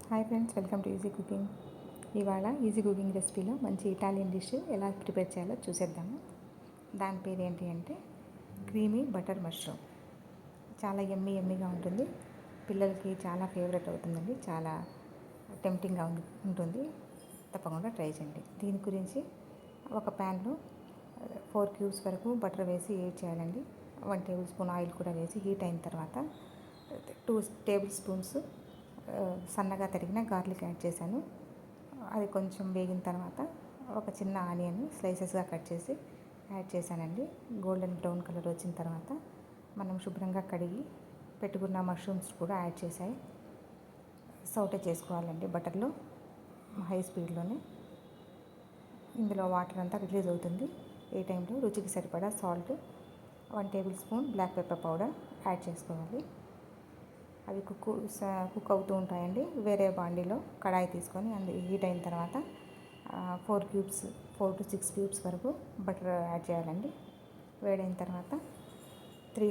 Hi friends, welcome to easy cooking. ఇవాళ easy cooking రెసిపీలో మంచి Italian dish ఎలా prepare చేయాలో చూసేద్దాము. దాని పేరు ఏంటి అంటే క్రీమీ బటర్ మష్రూమ్. చాలా ఎమ్మీగా ఉంటుంది. పిల్లలకి చాలా ఫేవరెట్ అవుతుందండి. చాలా టెంప్టింగ్గా ఉంటుంది. తప్పకుండా ట్రై చేయండి. దీని గురించి ఒక ప్యాన్లో 4 క్యూబ్స్ వరకు బటర్ వేసి హీట్ చేయాలండి. 1 టేబుల్ స్పూన్ ఆయిల్ కూడా వేసి హీట్ అయిన తర్వాత 2 టేబుల్ స్పూన్స్ సన్నగా తరిగిన గార్లిక్ యాడ్ చేశాను. అది కొంచెం వేగిన తర్వాత ఒక చిన్న ఆనియన్ స్లైసెస్గా కట్ చేసి యాడ్ చేశానండి. గోల్డెన్ బ్రౌన్ కలర్ వచ్చిన తర్వాత మనం శుభ్రంగా కడిగి పెట్టుకున్న మష్రూమ్స్ కూడా యాడ్ చేసాయి సౌటే చేసుకోవాలండి బటర్లో, హై స్పీడ్లోనే. ఇందులో వాటర్ అంతా రిలీజ్ అవుతుంది. ఈ టైంలో రుచికి సరిపడా salt, 1 tablespoon black pepper powder add చేసుకోవాలి. అవి కుక్ అవుతూ ఉంటాయండి. వేరే బాండీలో కడాయి తీసుకొని హీట్ అయిన తర్వాత 4 to 6 క్యూబ్స్ వరకు బటర్ యాడ్ చేయాలండి. వేడైన తర్వాత 3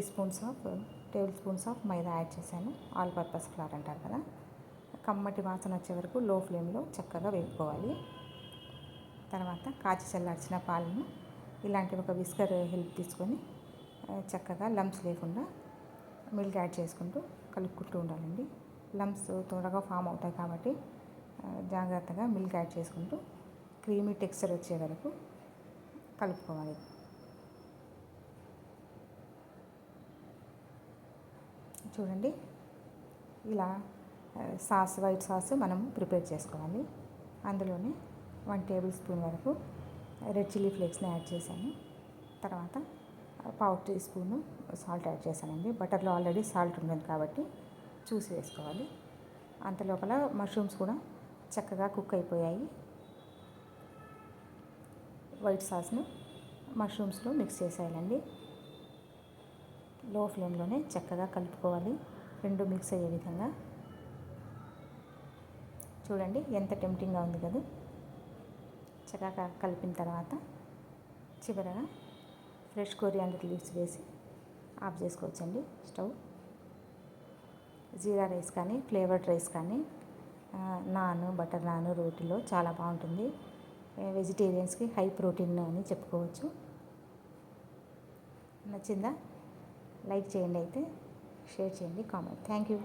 table spoons of maida add చేశాను. ఆల్ పర్పస్ ఫ్లార్ అంటారు కదా. కమ్మటి వాసన వచ్చే వరకు లో ఫ్లేమ్లో చక్కగా వేపుకోవాలి. తర్వాత కాచి చల్లార్చిన పాలను ఇలాంటి ఒక విస్కర్ హెల్ప్ తీసుకొని చక్కగా లంప్స్ లేకుండా మిల్క్ యాడ్ చేసుకుంటూ కలుపుకుంటూ ఉండాలండి. లంప్స్ త్వరగా ఫామ్ అవుతాయి కాబట్టి జాగ్రత్తగా మిల్క్ యాడ్ చేసుకుంటూ క్రీమీ టెక్స్చర్ వచ్చే వరకు కలుపుకోవాలి. చూడండి, ఇలా వైట్ సాస్ మనం ప్రిపేర్ చేసుకోవాలి. అందులోనే 1 టేబుల్ స్పూన్ వరకు రెడ్ చిల్లీ ఫ్లేక్స్ని యాడ్ చేశాను. తర్వాత 1/2 టీ స్పూను సాల్ట్ యాడ్ చేశానండి. బటర్లో ఆల్రెడీ సాల్ట్ ఉంటుంది కాబట్టి చూసి వేసుకోవాలి. అంతలోపల మష్రూమ్స్ కూడా చక్కగా కుక్ అయిపోయాయి. వైట్ సాస్ను మష్రూమ్స్లో మిక్స్ చేసేయాలండి. లో ఫ్లేమ్లోనే చక్కగా కలుపుకోవాలి, రెండు మిక్స్ అయ్యే విధంగా. చూడండి, ఎంత టెంప్టింగ్గా ఉంది కదా. చక్కగా కలిపిన తర్వాత చివరగా ఫ్రెష్ కొరియాండర్ లీవ్స్ వేసి ఆఫ్ చేసుకోవచ్చండి స్టవ్. జీరా రైస్ కానీ, ఫ్లేవర్డ్ రైస్ కానీ, బటర్ నాన్, రోటీలో చాలా బాగుంటుంది. వెజిటేరియన్స్కి హై ప్రోటీన్ అని చెప్పుకోవచ్చు. నచ్చిందా? లైక్ చేయండి, అయితే షేర్ చేయండి, కామెంట్. Thank you.